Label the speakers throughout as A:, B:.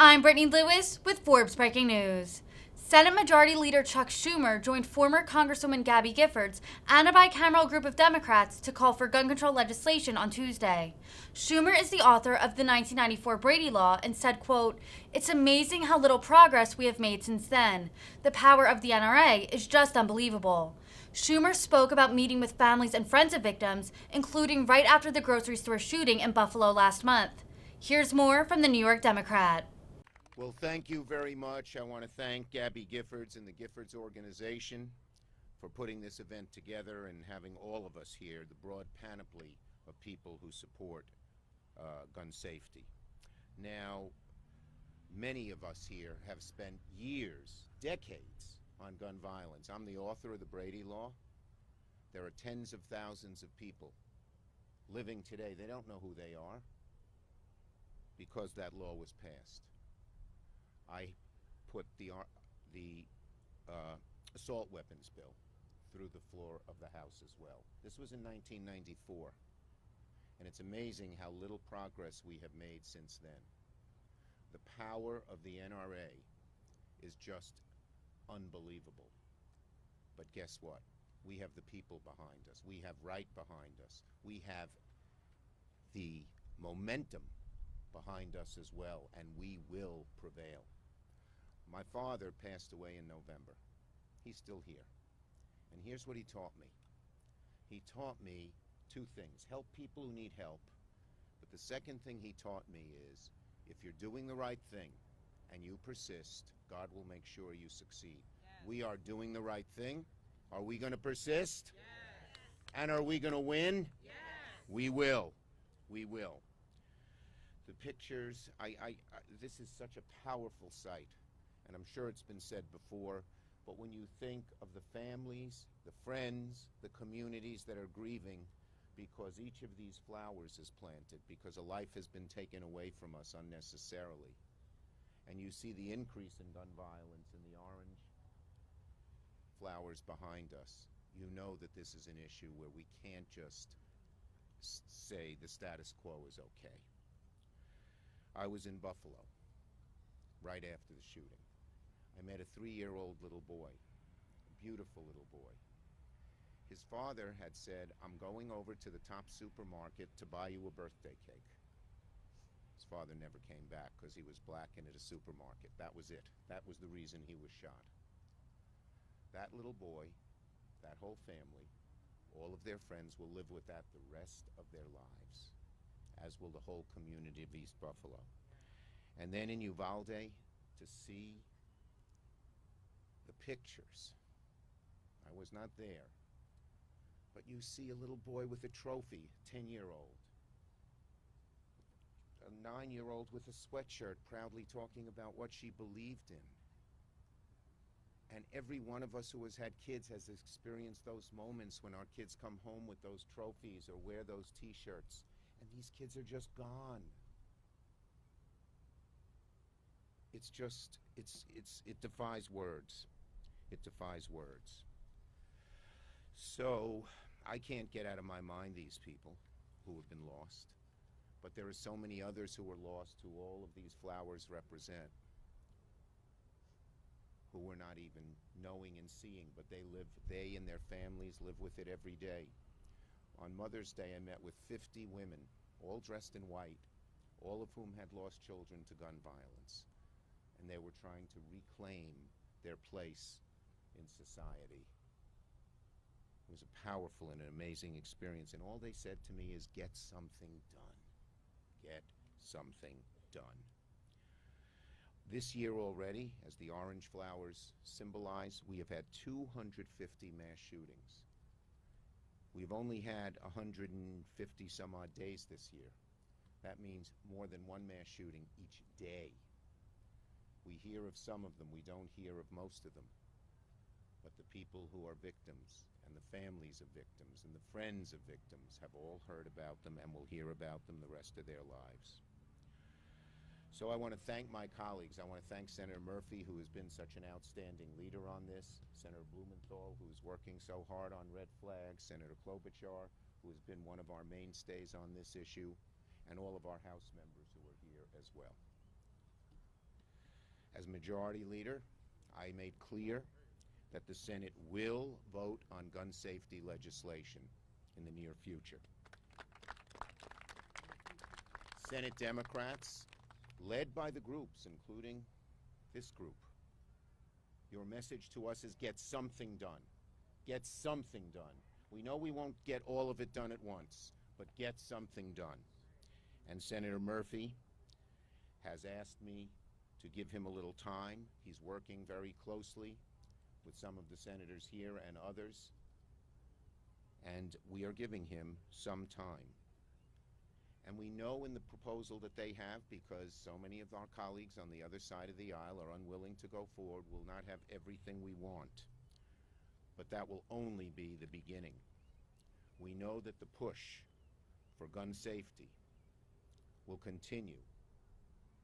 A: I'm Brittany Lewis with Forbes Breaking News. Senate Majority Leader Chuck Schumer joined former Congresswoman Gabby Giffords and a bicameral group of Democrats to call for gun control legislation on Tuesday. Schumer is the author of the 1994 Brady Law and said, quote, "It's amazing how little progress we have made since then. The power of the NRA is just unbelievable." Schumer spoke about meeting with families and friends of victims, including right after the grocery store shooting in Buffalo last month. Here's more from the New York Democrat.
B: Well, thank you very much. I want to thank Gabby Giffords and the Giffords organization for putting this event together and having all of us here, the broad panoply of people who support gun safety. Now, many of us here have spent years, decades, on gun violence. I'm the author of the Brady Law. There are tens of thousands of people living today. They don't know who they are because that law was passed. I put the assault weapons bill through the floor of the House as well. This was in 1994, and it's amazing how little progress we have made since then. The power of the NRA is just unbelievable. But guess what? We have the people behind us. We have right behind us. We have the momentum behind us as well, and we will prevail. My father passed away in November. He's still here. And here's what he taught me. He taught me two things. Help people who need help. But the second thing he taught me is, if you're doing the right thing and you persist, God will make sure you succeed. Yes. We are doing the right thing. Are we going to persist? Yes. And are we going to win? Yes. We will. We will. The pictures, this is such a powerful sight. And I'm sure it's been said before, but when you think of the families, the friends, the communities that are grieving because each of these flowers is planted, because a life has been taken away from us unnecessarily, and you see the increase in gun violence and the orange flowers behind us, you know that this is an issue where we can't just say the status quo is okay. I was in Buffalo right after the shooting. I met a 3-year-old little boy, a beautiful little boy. His father had said, "I'm going over to the top supermarket to buy you a birthday cake." His father never came back because he was black and at a supermarket. That was it. That was the reason he was shot. That little boy, that whole family, all of their friends will live with that the rest of their lives, as will the whole community of East Buffalo. And then in Uvalde, to see the pictures. I was not there. But you see a little boy with a trophy, 10-year-old. A 9-year-old with a sweatshirt proudly talking about what she believed in. And every one of us who has had kids has experienced those moments when our kids come home with those trophies or wear those t-shirts, and these kids are just gone. It's just, it defies words. It defies words. So I can't get out of my mind these people who have been lost, but there are so many others who were lost who all of these flowers represent, who we're not even knowing and seeing, but they and their families live with it every day. On Mother's Day, I met with 50 women, all dressed in white, all of whom had lost children to gun violence. And they were trying to reclaim their place in society. It was a powerful and an amazing experience, and all they said to me is, get something done. Get something done. This year already, as the orange flowers symbolize, we have had 250 mass shootings. We've only had 150 some odd days this year. That means more than one mass shooting each day. We hear of some of them, we don't hear of most of them. But the people who are victims, and the families of victims, and the friends of victims have all heard about them and will hear about them the rest of their lives. So I want to thank my colleagues. I want to thank Senator Murphy, who has been such an outstanding leader on this, Senator Blumenthal, who is working so hard on red flags, Senator Klobuchar, who has been one of our mainstays on this issue, and all of our House members who are here as well. As Majority Leader, I made clear that the Senate will vote on gun safety legislation in the near future. Senate Democrats, led by the groups, including this group, your message to us is get something done. Get something done. We know we won't get all of it done at once, but get something done. And Senator Murphy has asked me to give him a little time. He's working very closely with some of the senators here and others, and we are giving him some time. And we know in the proposal that they have, because so many of our colleagues on the other side of the aisle are unwilling to go forward, will not have everything we want. But that will only be the beginning. We know that the push for gun safety will continue,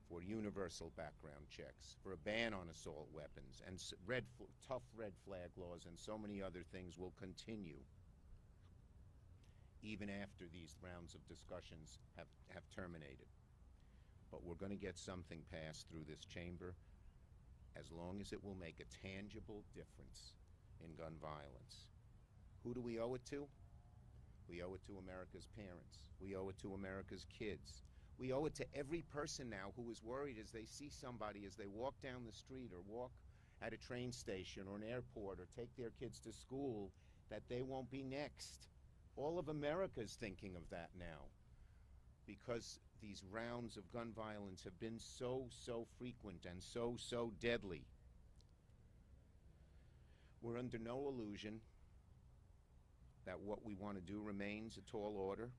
B: for universal background checks, for a ban on assault weapons, and tough red flag laws, and so many other things will continue even after these rounds of discussions have terminated. But we're going to get something passed through this chamber as long as it will make a tangible difference in gun violence. Who do we owe it to? We owe it to America's parents. We owe it to America's kids. We owe it to every person now who is worried as they see somebody, as they walk down the street or walk at a train station or an airport or take their kids to school, that they won't be next. All of America is thinking of that now, because these rounds of gun violence have been so frequent and so deadly. We're under no illusion that what we want to do remains a tall order.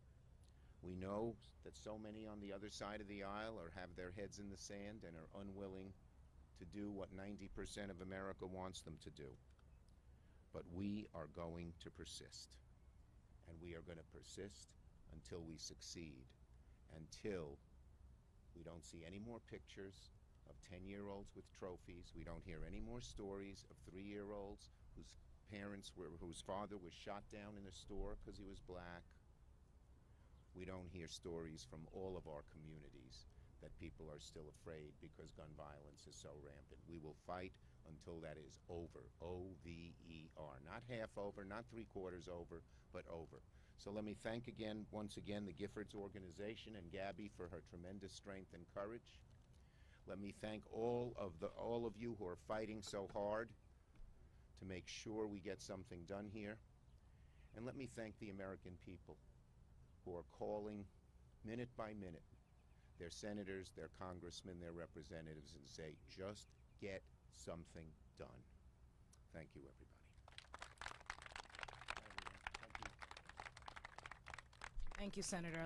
B: We know that so many on the other side of the aisle have their heads in the sand and are unwilling to do what 90% of America wants them to do. But we are going to persist. And we are going to persist until we succeed, until we don't see any more pictures of 10-year-olds with trophies. We don't hear any more stories of 3-year-olds whose father was shot down in a store because he was black. We don't hear stories from all of our communities that people are still afraid because gun violence is so rampant. We will fight until that is over. O-V-E-R. Not half over, not three-quarters over, but over. So let me thank once again, the Giffords organization and Gabby for her tremendous strength and courage. Let me thank all of you who are fighting so hard to make sure we get something done here. And let me thank the American people who are calling minute by minute their senators, their congressmen, their representatives, and say, just get something done. Thank you, everybody.
C: Thank you, Senator.